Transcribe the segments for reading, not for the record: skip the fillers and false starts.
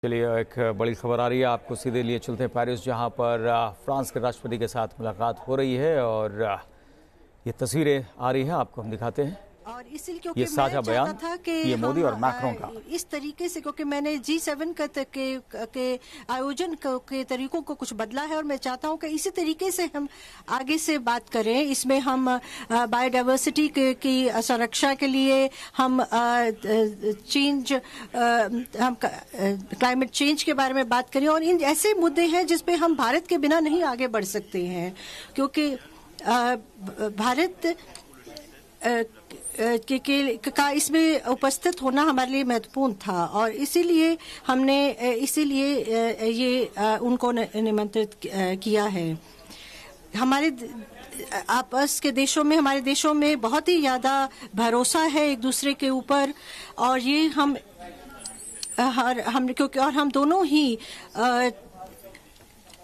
चलिए, एक बड़ी खबर आ रही है आपको, सीधे लिए चलते हैं पेरिस, जहां पर फ्रांस के राष्ट्रपति के साथ मुलाकात हो रही है और ये तस्वीरें आ रही हैं, आपको हम दिखाते हैं। और इसलिए क्योंकि ये साझा मैं बयान चाहता था कि ये मोदी और हम मैक्रों का इस तरीके से, क्योंकि मैंने G7 के आयोजन के तरीकों को कुछ बदला है और मैं चाहता हूं कि इसी तरीके से हम आगे से बात करें। इसमें हम बायोडाइवर्सिटी की संरक्षा के लिए हम क्लाइमेट चेंज के बारे में बात करें और इन ऐसे मुद्दे हैं जिसपे हम भारत के बिना नहीं आगे बढ़ सकते हैं, क्योंकि भारत का इसमें उपस्थित होना हमारे लिए महत्वपूर्ण था और इसीलिए हमने ये उनको निमंत्रित किया है। हमारे आपस के देशों में, हमारे देशों में बहुत ही ज़्यादा भरोसा है एक दूसरे के ऊपर और ये हम क्योंकि और हम दोनों ही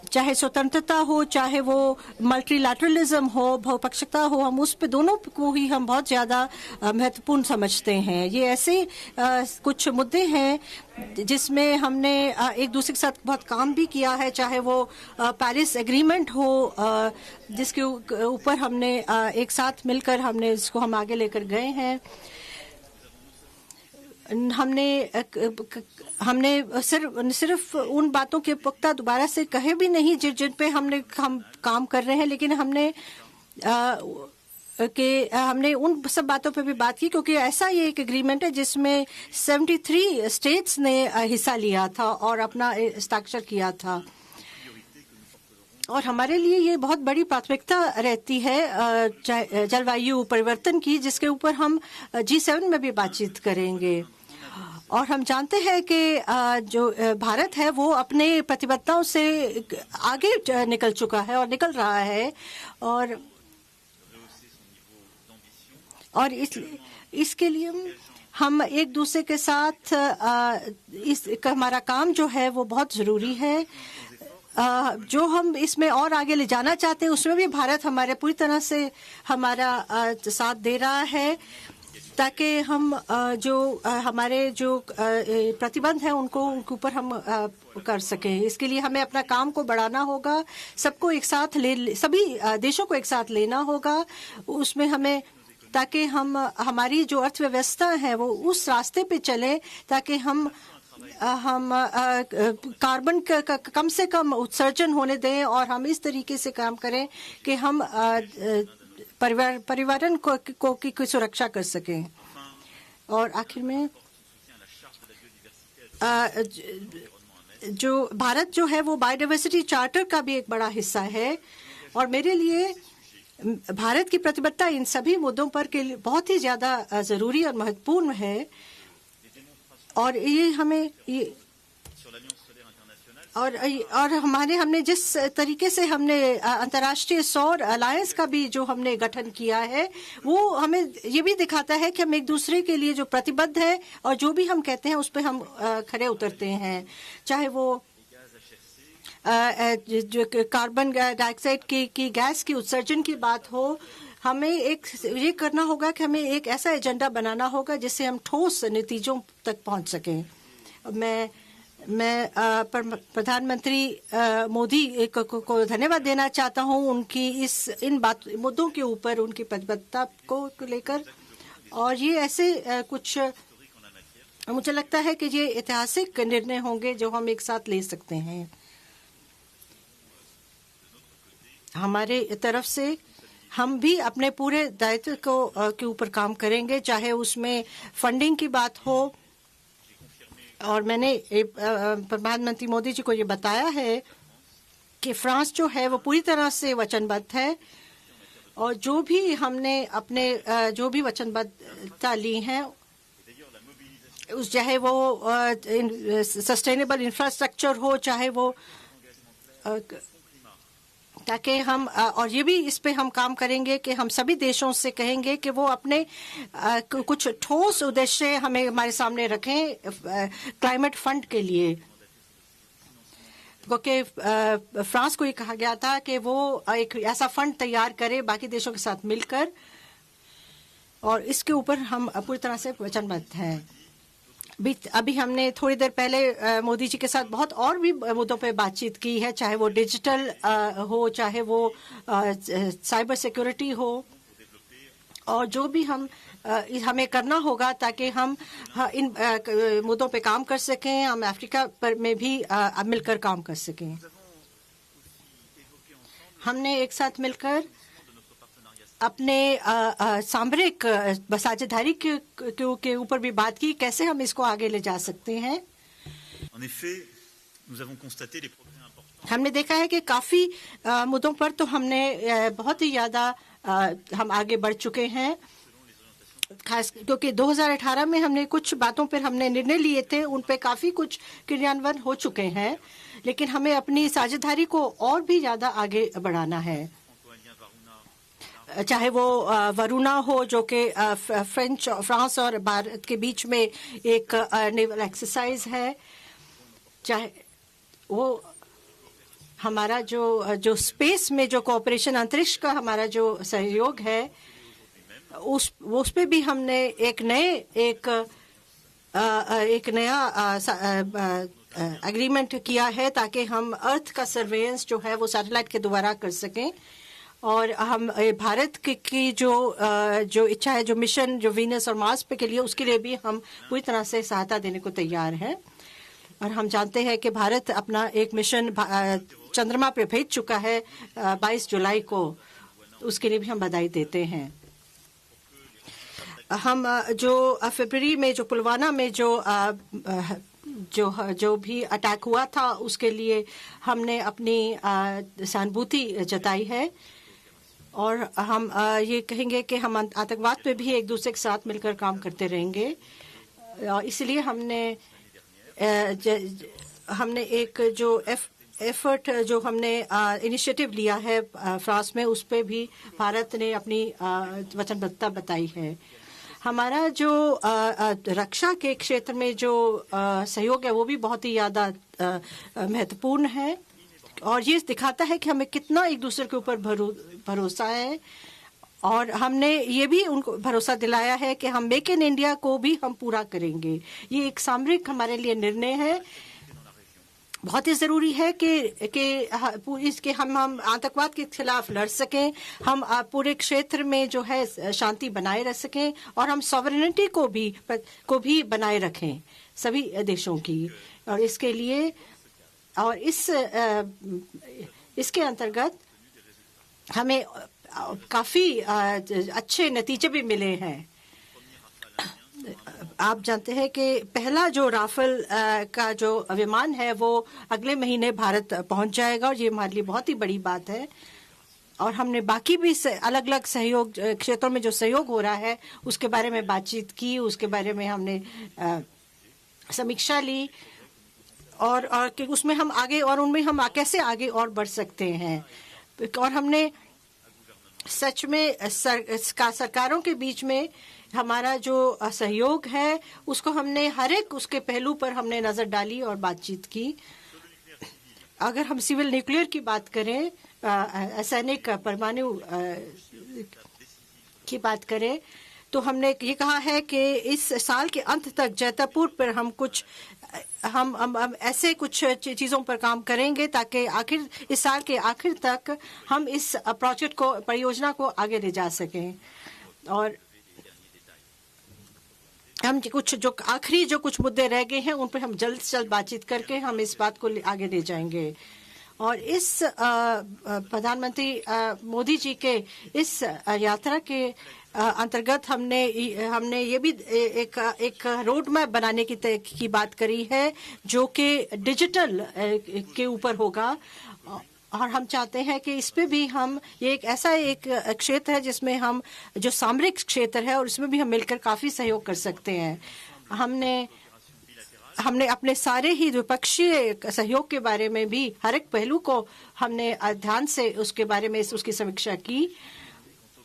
चाहे स्वतंत्रता हो, चाहे वो मल्टीलैटरलिज्म हो, बहुपक्षता हो, हम उस पे दोनों को ही हम बहुत ज़्यादा महत्वपूर्ण समझते हैं। ये ऐसे कुछ मुद्दे हैं जिसमें हमने एक दूसरे के साथ बहुत काम भी किया है, चाहे वो पेरिस एग्रीमेंट हो जिसके ऊपर हमने एक साथ मिलकर हमने इसको हम आगे लेकर गए हैं। हमने सिर्फ उन बातों के पुख्ता दोबारा से कहे भी नहीं जिन पे हम काम कर रहे हैं, लेकिन हमने उन सब बातों पे भी बात की, क्योंकि ऐसा ये एक एग्रीमेंट है जिसमें 73 स्टेट्स ने हिस्सा लिया था और अपना हस्ताक्षर किया था और हमारे लिए ये बहुत बड़ी प्राथमिकता रहती है जलवायु परिवर्तन की, जिसके ऊपर हम G7 में भी बातचीत करेंगे। और हम जानते हैं कि जो भारत है वो अपने प्रतिबद्धताओं से आगे निकल चुका है और निकल रहा है और इसके लिए हम एक दूसरे के साथ हमारा काम जो है वो बहुत ज़रूरी है। जो हम इसमें और आगे ले जाना चाहते हैं उसमें भी भारत हमारे पूरी तरह से हमारा साथ दे रहा है, ताकि हम हमारे जो प्रतिबंध हैं उनके ऊपर हम कर सकें। इसके लिए हमें अपना काम को बढ़ाना होगा, सबको एक साथ सभी देशों को एक साथ लेना होगा उसमें हमें, ताकि हम हमारी जो अर्थव्यवस्था है वो उस रास्ते पे चले ताकि हम कार्बन का कम से कम उत्सर्जन होने दें और हम इस तरीके से काम करें कि हम पर्यावरण की सुरक्षा कर सकें। और आखिर में जो भारत जो है वो बायोडाइवर्सिटी चार्टर का भी एक बड़ा हिस्सा है और मेरे लिए भारत की प्रतिबद्धता इन सभी मुद्दों पर के लिए बहुत ही ज़्यादा ज़रूरी और महत्वपूर्ण है और ये हमें हमने जिस तरीके से हमने अंतर्राष्ट्रीय सौर अलायंस का भी जो हमने गठन किया है वो हमें ये भी दिखाता है कि हम एक दूसरे के लिए जो प्रतिबद्ध है और जो भी हम कहते हैं उस पर हम खरे उतरते हैं, चाहे वो जो कार्बन डाइऑक्साइड की गैस की उत्सर्जन की बात हो। हमें ये करना होगा कि हमें एक ऐसा एजेंडा बनाना होगा जिससे हम ठोस नतीजों तक पहुंच सकें। मैं प्रधानमंत्री मोदी को धन्यवाद देना चाहता हूं उनकी इन मुद्दों के ऊपर उनकी प्रतिबद्धता को लेकर, और ये ऐसे कुछ मुझे लगता है कि ये ऐतिहासिक निर्णय होंगे जो हम एक साथ ले सकते हैं। हमारे तरफ से हम भी अपने पूरे दायित्व के ऊपर काम करेंगे, चाहे उसमें फंडिंग की बात हो। और मैंने प्रधानमंत्री मोदी जी को ये बताया है कि फ्रांस जो है वो पूरी तरह से वचनबद्ध है और जो भी हमने अपने जो भी वचनबद्धता ली है चाहे वो सस्टेनेबल इंफ्रास्ट्रक्चर हो, चाहे वो ताकि हम और ये भी इस पे हम काम करेंगे कि हम सभी देशों से कहेंगे कि वो अपने कुछ ठोस उद्देश्य हमारे सामने रखें क्लाइमेट फंड के लिए, क्योंकि फ्रांस को ये कहा गया था कि वो एक ऐसा फंड तैयार करे बाकी देशों के साथ मिलकर, और इसके ऊपर हम पूरी तरह से वचनबद्ध हैं। अभी हमने थोड़ी देर पहले मोदी जी के साथ बहुत और भी मुद्दों पे बातचीत की है, चाहे वो डिजिटल हो, चाहे वो साइबर सिक्योरिटी हो, और जो भी हमें करना होगा ताकि हम इन मुद्दों पे काम कर सकें, हम अफ्रीका पर में भी मिलकर काम कर सकें। हमने एक साथ मिलकर अपने सामरिक साझेदारी के ऊपर भी बात की, कैसे हम इसको आगे ले जा सकते हैं। हमने देखा है कि काफ़ी मुद्दों पर तो हमने बहुत ही ज़्यादा हम आगे बढ़ चुके हैं, खास क्योंकि 2018 में हमने कुछ बातों पर हमने निर्णय लिए थे, उन पे काफ़ी कुछ क्रियान्वयन हो चुके हैं, लेकिन हमें अपनी साझेदारी को और भी ज़्यादा आगे बढ़ाना है। चाहे वो वरुणा हो, जो कि फ्रांस और भारत के बीच में एक नेवल एक्सरसाइज है, चाहे वो हमारा जो स्पेस में जो कोऑपरेशन, अंतरिक्ष का हमारा जो सहयोग है, उस पे भी हमने एक नया एग्रीमेंट किया है, ताकि हम अर्थ का सर्वेलेंस जो है वो सैटेलाइट के द्वारा कर सकें। और हम भारत की जो इच्छा है, जो मिशन जो वीनस और मार्स पे के लिए, उसके लिए भी हम पूरी तरह से सहायता देने को तैयार हैं। और हम जानते हैं कि भारत अपना एक मिशन चंद्रमा पे भेज चुका है 22 जुलाई को, उसके लिए भी हम बधाई देते हैं। हम जो फरवरी में जो पुलवामा में जो भी अटैक हुआ था, उसके लिए हमने अपनी सहानुभूति जताई है, और हम ये कहेंगे कि हम आतंकवाद पे भी एक दूसरे के साथ मिलकर काम करते रहेंगे। इसलिए हमने एक जो एफर्ट जो हमने इनिशिएटिव लिया है फ्रांस में, उस पे भी भारत ने अपनी वचनबद्धता बताई है। हमारा जो रक्षा के क्षेत्र में जो सहयोग है, वो भी बहुत ही ज़्यादा महत्वपूर्ण है, और ये दिखाता है कि हमें कितना एक दूसरे के ऊपर भरोसा है। और हमने ये भी उनको भरोसा दिलाया है कि हम मेक इन इंडिया को भी हम पूरा करेंगे। ये एक सामरिक हमारे लिए निर्णय है। बहुत ही ज़रूरी है कि हम आतंकवाद के खिलाफ लड़ सकें, हम पूरे क्षेत्र में जो है शांति बनाए रख सकें, और हम सॉवरेनिटी को भी बनाए रखें सभी देशों की। और इसके लिए और इसके अंतर्गत हमें काफ़ी अच्छे नतीजे भी मिले हैं। आप जानते हैं कि पहला जो राफेल का जो विमान है, वो अगले महीने भारत पहुंच जाएगा, और ये हमारे लिए बहुत ही बड़ी बात है। और हमने बाकी भी अलग अलग सहयोग क्षेत्रों में जो सहयोग हो रहा है, उसके बारे में बातचीत की, उसके बारे में हमने समीक्षा ली, और कि उसमें हम आगे, और उनमें हम कैसे आगे और बढ़ सकते हैं। और हमने सच में सरकारों के बीच में हमारा जो सहयोग है, उसको हमने हर एक उसके पहलू पर हमने नज़र डाली और बातचीत की। अगर हम सिविल न्यूक्लियर की बात करें, रासायनिक परमाणु की बात करें, तो हमने ये कहा है कि इस साल के अंत तक जैतापुर पर हम ऐसे कुछ चीज़ों पर काम करेंगे, ताकि इस साल के आखिर तक हम इस परियोजना को आगे ले जा सकें। और हम जो कुछ मुद्दे रह गए हैं, उन पर हम जल्द से जल्द बातचीत करके हम इस बात को आगे ले जाएंगे। और इस प्रधानमंत्री मोदी जी के इस यात्रा के अंतर्गत हमने ये भी एक रोड मैप बनाने की बात करी है, जो कि डिजिटल के ऊपर होगा। और हम चाहते हैं कि इस पे भी ये एक ऐसा क्षेत्र है जिसमें हम जो सामरिक क्षेत्र है, और इसमें भी हम मिलकर काफ़ी सहयोग कर सकते हैं। हमने अपने सारे ही द्विपक्षीय सहयोग के बारे में भी हर एक पहलू को हमने ध्यान से उसके बारे में उसकी समीक्षा की।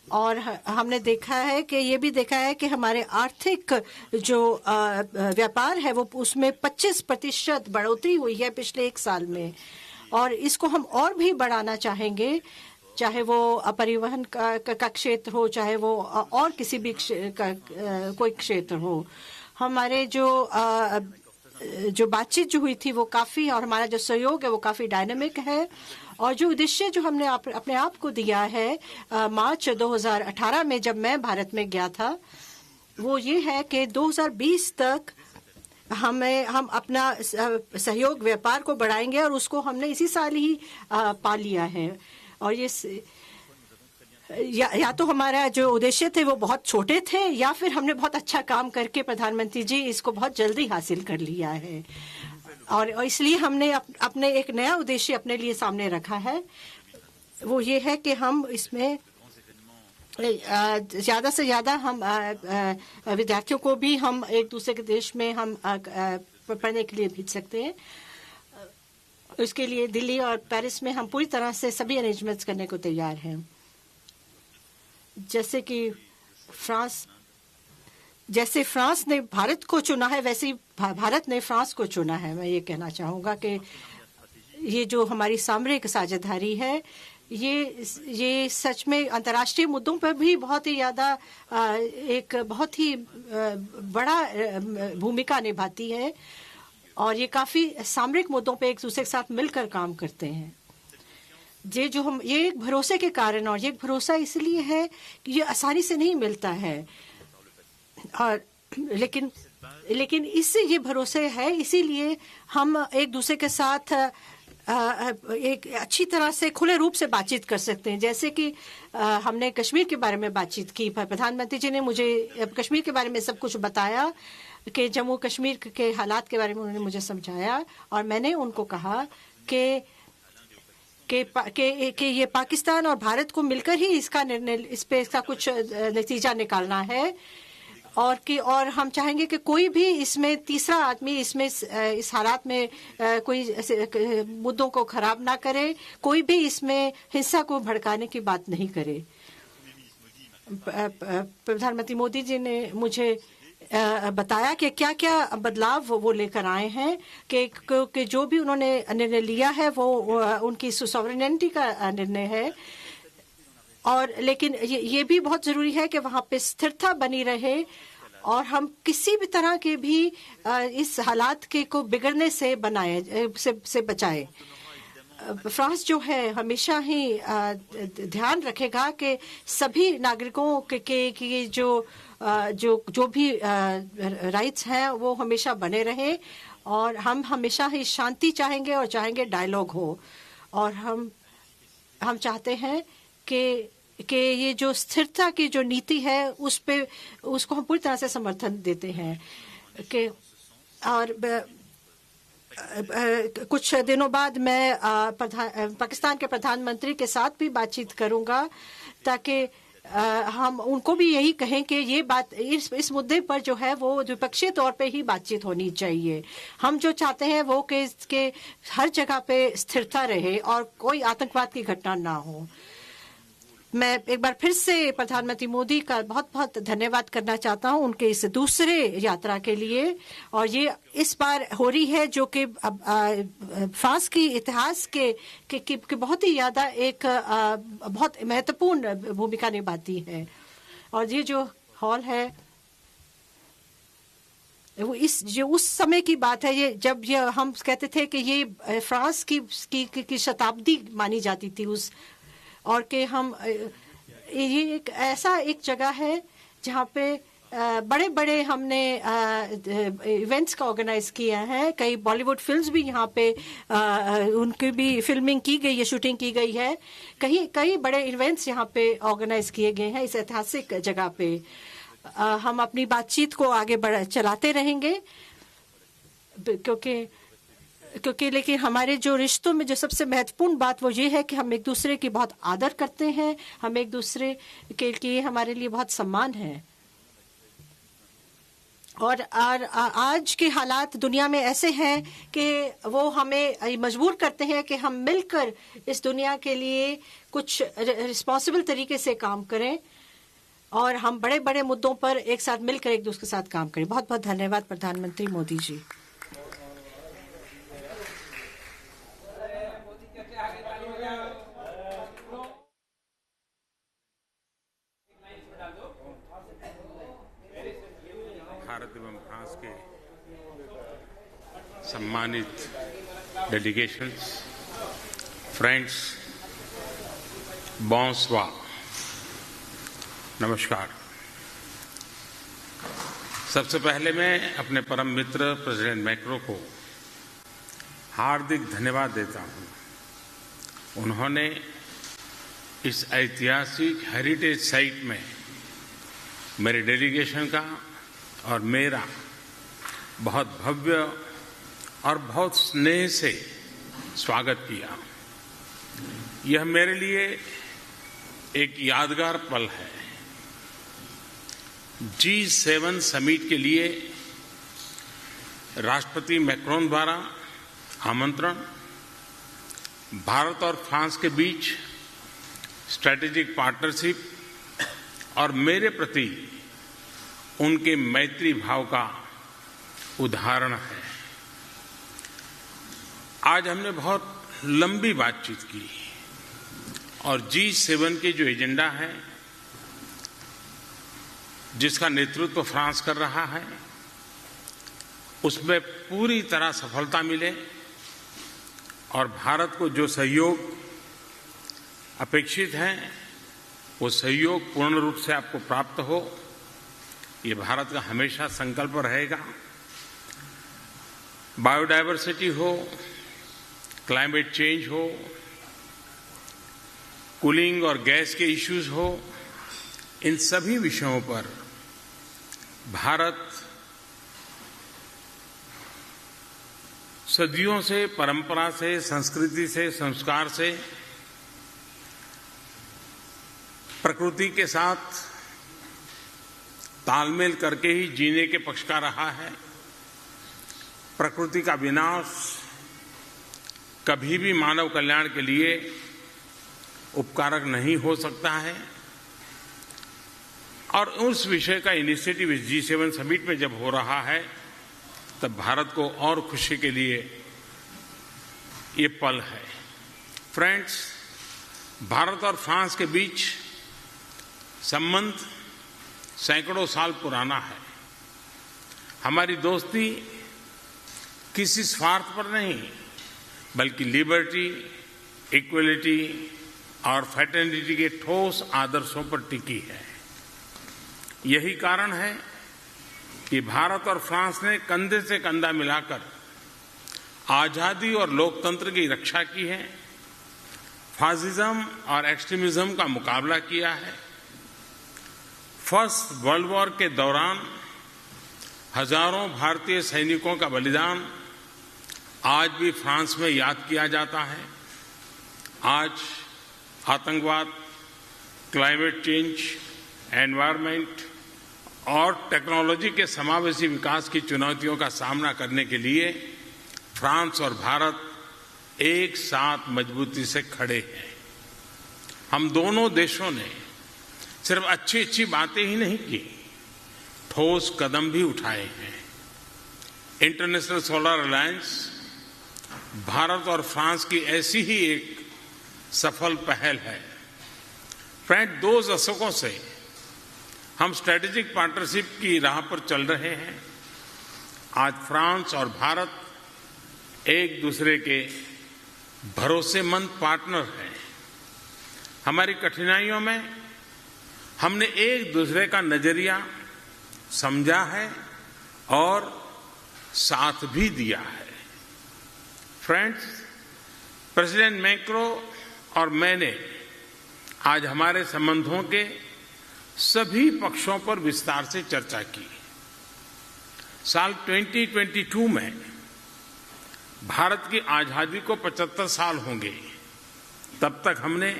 और हमने देखा है कि ये भी देखा है कि हमारे आर्थिक जो व्यापार है, वो उसमें 25% बढ़ोतरी हुई है पिछले एक साल में, और इसको हम और भी बढ़ाना चाहेंगे, चाहे वो परिवहन का क्षेत्र हो, चाहे वो और किसी भी कोई क्षेत्र हो। हमारे जो बातचीत जो हुई थी वो काफ़ी, और हमारा जो सहयोग है वो काफ़ी डायनामिक है। और जो उद्देश्य जो हमने अपने आप को दिया है मार्च 2018 में जब मैं भारत में गया था, वो ये है कि 2020 तक हम अपना सहयोग व्यापार को बढ़ाएंगे, और उसको हमने इसी साल ही पा लिया है। और ये या तो हमारा जो उद्देश्य थे वो बहुत छोटे थे, या फिर हमने बहुत अच्छा काम करके प्रधानमंत्री जी इसको बहुत जल्दी हासिल कर लिया है। और इसलिए हमने अपने एक नया उद्देश्य अपने लिए सामने रखा है, वो ये है कि हम इसमें ज़्यादा से ज़्यादा हम विद्यार्थियों को भी हम एक दूसरे के देश में हम पढ़ने के लिए भेज सकते हैं। उसके लिए दिल्ली और पेरिस में हम पूरी तरह से सभी अरेंजमेंट्स करने को तैयार हैं। जैसे फ्रांस ने भारत को चुना है, वैसे ही भारत ने फ्रांस को चुना है। मैं ये कहना चाहूँगा कि ये जो हमारी सामरिक साझेदारी है, ये सच में अंतर्राष्ट्रीय मुद्दों पर भी बहुत ही ज़्यादा एक बहुत ही बड़ा भूमिका निभाती है, और ये काफ़ी सामरिक मुद्दों पे एक दूसरे के साथ मिलकर काम करते हैं। ये एक भरोसे के कारण, और ये एक भरोसा इसलिए है कि ये आसानी से नहीं मिलता है, और लेकिन इससे ये भरोसे है, इसीलिए हम एक दूसरे के साथ एक अच्छी तरह से खुले रूप से बातचीत कर सकते हैं। जैसे कि हमने कश्मीर के बारे में बातचीत की, प्रधानमंत्री जी ने मुझे कश्मीर के बारे में सब कुछ बताया, कि जम्मू कश्मीर के हालात के बारे में उन्होंने मुझे समझाया, और मैंने उनको कहा कि ये पाकिस्तान और भारत को मिलकर ही इसका निर्णय, इसका कुछ नतीजा निकालना है, और हम चाहेंगे कि कोई भी इसमें तीसरा आदमी इस हालात में कोई मुद्दों को खराब ना करे, कोई भी इसमें हिंसा को भड़काने की बात नहीं करे। प्रधानमंत्री मोदी जी ने मुझे बताया कि क्या क्या बदलाव वो लेकर आए हैं, कि जो भी उन्होंने निर्णय लिया है वो उनकी सॉवरेनिटी का निर्णय है, और लेकिन ये भी बहुत ज़रूरी है कि वहाँ पे स्थिरता बनी रहे, और हम किसी भी तरह के भी इस हालात को बिगड़ने से बचाए। फ्रांस जो है हमेशा ही ध्यान रखेगा कि सभी नागरिकों के जो भी राइट्स हैं वो हमेशा बने रहे, और हम हमेशा ही शांति चाहेंगे, और चाहेंगे डायलॉग हो, और हम चाहते हैं कि ये जो स्थिरता की जो नीति है उसको हम पूरी तरह से समर्थन देते हैं। कि और कुछ दिनों बाद मैं पाकिस्तान के प्रधानमंत्री के साथ भी बातचीत करूंगा, ताकि हम उनको भी यही कहें कि ये बात इस मुद्दे पर जो है वो द्विपक्षीय तौर पे ही बातचीत होनी चाहिए। हम जो चाहते हैं वो कि हर जगह पे स्थिरता रहे और कोई आतंकवाद की घटना ना हो। मैं एक बार फिर से प्रधानमंत्री मोदी का बहुत बहुत धन्यवाद करना चाहता हूं उनके इस दूसरे यात्रा के लिए, और ये इस बार हो रही है जो कि फ्रांस की इतिहास के बहुत ही ज़्यादा एक बहुत महत्वपूर्ण भूमिका निभाती है। और ये जो हॉल है वो उस समय की बात है, ये जब हम कहते थे कि ये फ्रांस की शताब्दी मानी जाती थी और कि हम ये एक ऐसा एक जगह है जहाँ पे बड़े बड़े हमने इवेंट्स का ऑर्गेनाइज किया है। कई बॉलीवुड फिल्म्स भी यहाँ पे उनकी भी फिल्मिंग की गई है, शूटिंग की गई है। कई बड़े इवेंट्स यहाँ पे ऑर्गेनाइज किए गए हैं इस ऐतिहासिक जगह पे। हम अपनी बातचीत को आगे चलाते रहेंगे, क्योंकि लेकिन हमारे जो रिश्तों में जो सबसे महत्वपूर्ण बात वो ये है कि हम एक दूसरे की बहुत आदर करते हैं, हम एक दूसरे के लिए हमारे लिए बहुत सम्मान है। और आज के हालात दुनिया में ऐसे हैं कि वो हमें मजबूर करते हैं कि हम मिलकर इस दुनिया के लिए कुछ रिस्पॉन्सिबल तरीके से काम करें, और हम बड़े बड़े मुद्दों पर एक साथ मिलकर एक दूसरे के साथ काम करें। बहुत बहुत धन्यवाद प्रधानमंत्री मोदी जी। भारत एवं फ्रांस सम्मानित डेलीगेशंस, फ्रेंड्स, bonsoir, नमस्कार। सबसे पहले मैं अपने परम मित्र प्रेसिडेंट मैक्रो को हार्दिक धन्यवाद देता हूं। उन्होंने इस ऐतिहासिक हेरिटेज साइट में मेरे डेलीगेशन का और मेरा बहुत भव्य और बहुत स्नेह से स्वागत किया। यह मेरे लिए एक यादगार पल है। G7 समिट के लिए राष्ट्रपति मैक्रोन द्वारा आमंत्रण, भारत और फ्रांस के बीच स्ट्रैटेजिक पार्टनरशिप और मेरे प्रति उनके मैत्री भाव का उदाहरण है। आज हमने बहुत लंबी बातचीत की और G7 के जो एजेंडा है, जिसका नेतृत्व फ्रांस कर रहा है, उसमें पूरी तरह सफलता मिले और भारत को जो सहयोग अपेक्षित है वो सहयोग पूर्ण रूप से आपको प्राप्त हो, ये भारत का हमेशा संकल्प रहेगा। बायोडायवर्सिटी हो, क्लाइमेट चेंज हो, कूलिंग और गैस के इश्यूज हो, इन सभी विषयों पर भारत सदियों से, परंपरा से, संस्कृति से, संस्कार से प्रकृति के साथ तालमेल करके ही जीने के पक्ष का रहा है। प्रकृति का विनाश कभी भी मानव कल्याण के लिए उपकारक नहीं हो सकता है और उस विषय का इनिशिएटिव इस G7 समिट में जब हो रहा है तब भारत को और खुशी के लिए ये पल है। फ्रेंड्स, भारत और फ्रांस के बीच संबंध सैकड़ों साल पुराना है। हमारी दोस्ती किसी स्वार्थ पर नहीं बल्कि लिबर्टी, इक्वलिटी और फ्रेटर्निटी के ठोस आदर्शों पर टिकी है। यही कारण है कि भारत और फ्रांस ने कंधे से कंधा मिलाकर आजादी और लोकतंत्र की रक्षा की है, फासिज्म और एक्सट्रीमिज्म का मुकाबला किया है। फर्स्ट वर्ल्ड वॉर के दौरान हजारों भारतीय सैनिकों का बलिदान आज भी फ्रांस में याद किया जाता है। आज आतंकवाद, क्लाइमेट चेंज, एनवायरनमेंट और टेक्नोलॉजी के समावेशी विकास की चुनौतियों का सामना करने के लिए फ्रांस और भारत एक साथ मजबूती से खड़े हैं। हम दोनों देशों ने सिर्फ अच्छी अच्छी बातें ही नहीं की, ठोस कदम भी उठाए हैं। इंटरनेशनल सोलर अलायंस भारत और फ्रांस की ऐसी ही एक सफल पहल है। फ्रेंड, 2 दशकों से हम स्ट्रैटेजिक पार्टनरशिप की राह पर चल रहे हैं। आज फ्रांस और भारत एक दूसरे के भरोसेमंद पार्टनर हैं। हमारी कठिनाइयों में हमने एक दूसरे का नजरिया समझा है और साथ भी दिया है। फ्रेंड्स, प्रेसिडेंट मैक्रो और मैंने आज हमारे संबंधों के सभी पक्षों पर विस्तार से चर्चा की। साल 2022 में भारत की आजादी को 75 साल होंगे। तब तक हमने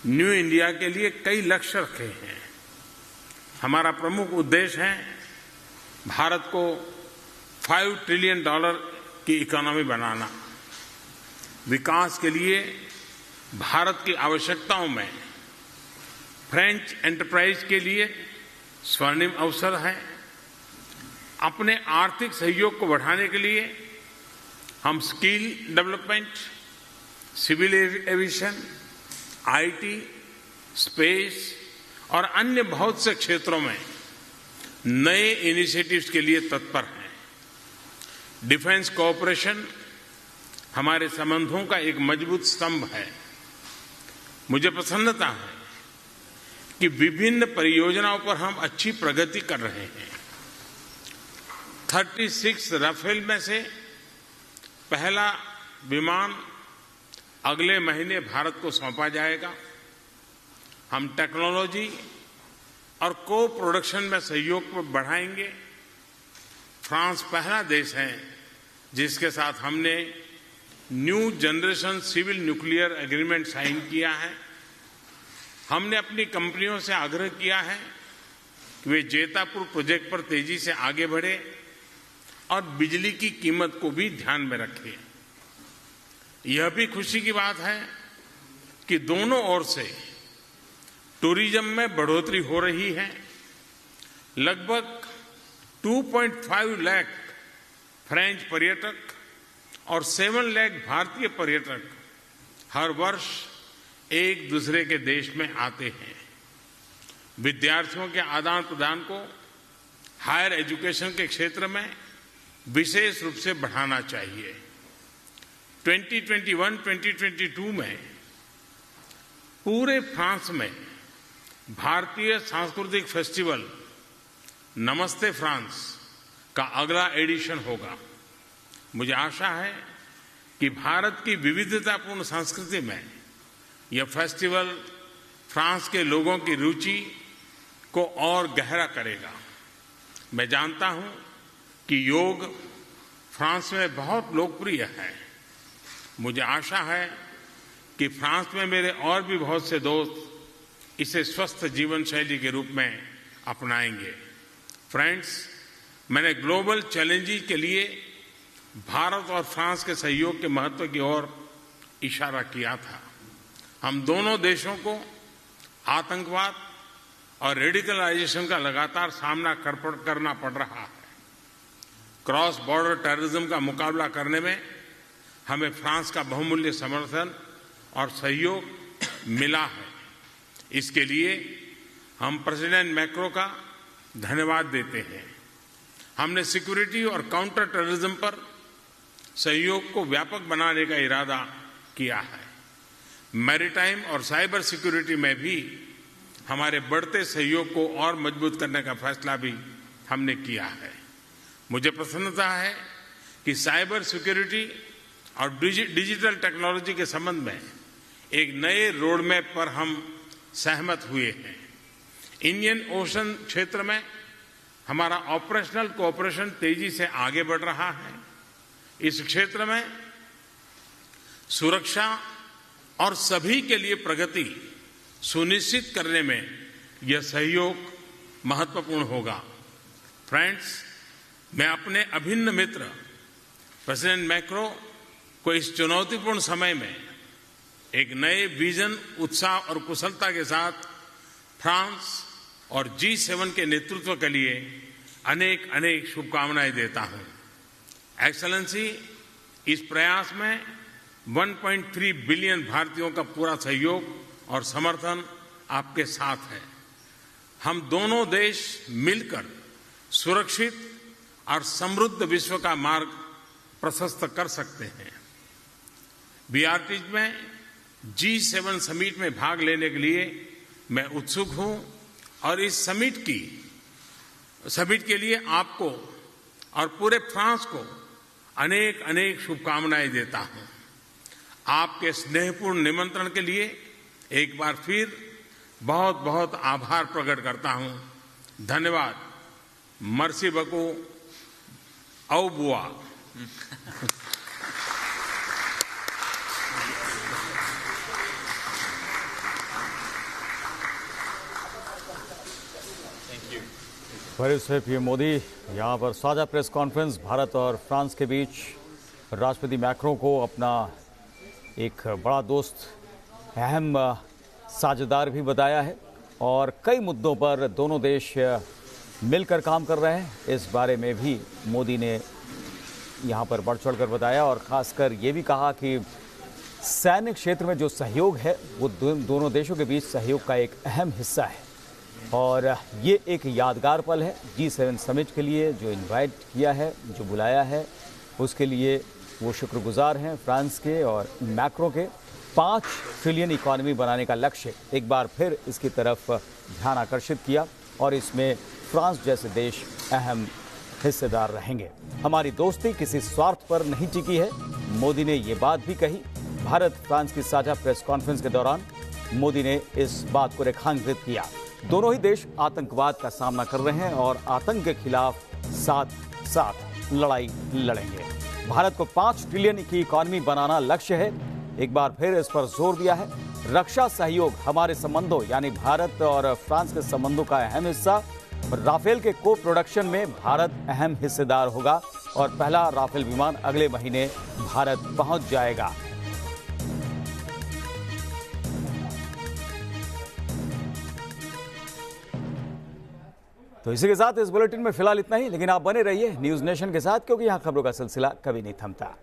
न्यू इंडिया के लिए कई लक्ष्य रखे हैं। हमारा प्रमुख उद्देश्य है भारत को $5 ट्रिलियन की इकोनॉमी बनाना। विकास के लिए भारत की आवश्यकताओं में फ्रेंच एंटरप्राइज के लिए स्वर्णिम अवसर है। अपने आर्थिक सहयोग को बढ़ाने के लिए हम skill development, civil aviation, IT, space और अन्य बहुत से क्षेत्रों में नए इनिशिएटिव्स के लिए तत्पर हैं। डिफेंस कोऑपरेशन हमारे संबंधों का एक मजबूत स्तंभ है। मुझे प्रसन्नता है कि विभिन्न परियोजनाओं पर हम अच्छी प्रगति कर रहे हैं। 36 राफेल में से पहला विमान अगले महीने भारत को सौंपा जाएगा। हम टेक्नोलॉजी और को प्रोडक्शन में सहयोग को बढ़ाएंगे। फ्रांस पहला देश है जिसके साथ हमने new generation civil nuclear agreement sign किया है। हमने अपनी कंपनियों से आग्रह किया है कि वे जेतापुर प्रोजेक्ट पर तेजी से आगे बढ़े और बिजली की कीमत को भी ध्यान में रखें। यह भी खुशी की बात है कि दोनों ओर से टूरिज्म में बढ़ोतरी हो रही है। लगभग 2.5 लाख फ्रेंच पर्यटक और 7 लाख भारतीय पर्यटक हर वर्ष एक दूसरे के देश में आते हैं। विद्यार्थियों के आदान प्रदान को हायर एजुकेशन के क्षेत्र में विशेष रूप से बढ़ाना चाहिए। 2021-2022 में पूरे फ्रांस में भारतीय सांस्कृतिक फेस्टिवल नमस्ते फ्रांस का अगला एडिशन होगा। मुझे आशा है कि भारत की विविधतापूर्ण संस्कृति में यह फेस्टिवल फ्रांस के लोगों की रुचि को और गहरा करेगा। मैं जानता हूं कि योग फ्रांस में बहुत लोकप्रिय है। मुझे आशा है कि फ्रांस में मेरे और भी बहुत से दोस्त इसे स्वस्थ जीवन शैली के रूप में अपनाएंगे। फ्रेंड्स, मैंने ग्लोबल चैलेंजेस के लिए भारत और फ्रांस के सहयोग के महत्व की ओर इशारा किया था। हम दोनों देशों को आतंकवाद और रेडिकलाइजेशन का लगातार सामना करना पड़ रहा है। क्रॉस बॉर्डर टेररिज्म का मुकाबला करने में हमें फ्रांस का बहुमूल्य समर्थन और सहयोग मिला है। इसके लिए हम प्रेसिडेंट मैक्रो का धन्यवाद देते हैं। हमने सिक्योरिटी और काउंटर टेररिज्म पर सहयोग को व्यापक बनाने का इरादा किया है। मैरीटाइम और साइबर सिक्योरिटी में भी हमारे बढ़ते सहयोग को और मजबूत करने का फैसला भी हमने किया है। मुझे प्रसन्नता है कि साइबर सिक्योरिटी और डिजिटल टेक्नोलॉजी के संबंध में एक नए रोड मैप पर हम सहमत हुए हैं। इंडियन ओशन क्षेत्र में हमारा ऑपरेशनल कोऑपरेशन तेजी से आगे बढ़ रहा है। इस क्षेत्र में सुरक्षा और सभी के लिए प्रगति सुनिश्चित करने में यह सहयोग महत्वपूर्ण होगा। फ्रेंड्स, मैं अपने अभिन्न मित्र प्रेसिडेंट मैक्रो को इस चुनौतीपूर्ण समय में एक नए विजन, उत्साह और कुशलता के साथ फ्रांस और G7 के नेतृत्व के लिए अनेक अनेक शुभकामनाएं देता हूं। एक्सेलेंसी, इस प्रयास में 1.3 बिलियन भारतीयों का पूरा सहयोग और समर्थन आपके साथ है। हम दोनों देश मिलकर सुरक्षित और समृद्ध विश्व का मार्ग प्रशस्त कर सकते हैं। बीआरटीज में G7 समिट में भाग लेने के लिए मैं उत्सुक हूं और इस समिट के लिए आपको और पूरे फ्रांस को अनेक अनेक शुभकामनाएं देता हूं। आपके स्नेहपूर्ण निमंत्रण के लिए एक बार फिर बहुत बहुत आभार प्रकट करता हूं। धन्यवाद। मर्सी बको औ बुआ। पीएम मोदी यहाँ पर साझा प्रेस कॉन्फ्रेंस भारत और फ्रांस के बीच। राष्ट्रपति मैक्रों को अपना एक बड़ा दोस्त, अहम साझेदार भी बताया है और कई मुद्दों पर दोनों देश मिलकर काम कर रहे हैं। इस बारे में भी मोदी ने यहाँ पर बढ़ चढ़ कर बताया और ख़ासकर ये भी कहा कि सैन्य क्षेत्र में जो सहयोग है वो दोनों देशों के बीच सहयोग का एक अहम हिस्सा है और ये एक यादगार पल है। G7 समिट के लिए जो इनवाइट किया है, जो बुलाया है, उसके लिए वो शुक्रगुजार हैं फ्रांस के और मैक्रों के। 5 ट्रिलियन इकॉनमी बनाने का लक्ष्य एक बार फिर इसकी तरफ ध्यान आकर्षित किया और इसमें फ्रांस जैसे देश अहम हिस्सेदार रहेंगे। हमारी दोस्ती किसी स्वार्थ पर नहीं टिकी है, मोदी ने ये बात भी कही। भारत फ्रांस की साझा प्रेस कॉन्फ्रेंस के दौरान मोदी ने इस बात को रेखांकित किया। दोनों ही देश आतंकवाद का सामना कर रहे हैं और आतंक के खिलाफ साथ साथ लड़ाई लड़ेंगे। भारत को 5 ट्रिलियन की इकॉनमी बनाना लक्ष्य है। एक बार फिर इस पर जोर दिया है। रक्षा सहयोग हमारे संबंधों यानी भारत और फ्रांस के संबंधों का अहम हिस्सा। राफेल के को प्रोडक्शन में भारत अहम हिस्सेदार होगा और पहला राफेल विमान अगले महीने भारत पहुंच जाएगा। तो इसी के साथ इस बुलेटिन में फिलहाल इतना ही, लेकिन आप बने रहिए न्यूज़ नेशन के साथ, क्योंकि यहां खबरों का सिलसिला कभी नहीं थमता।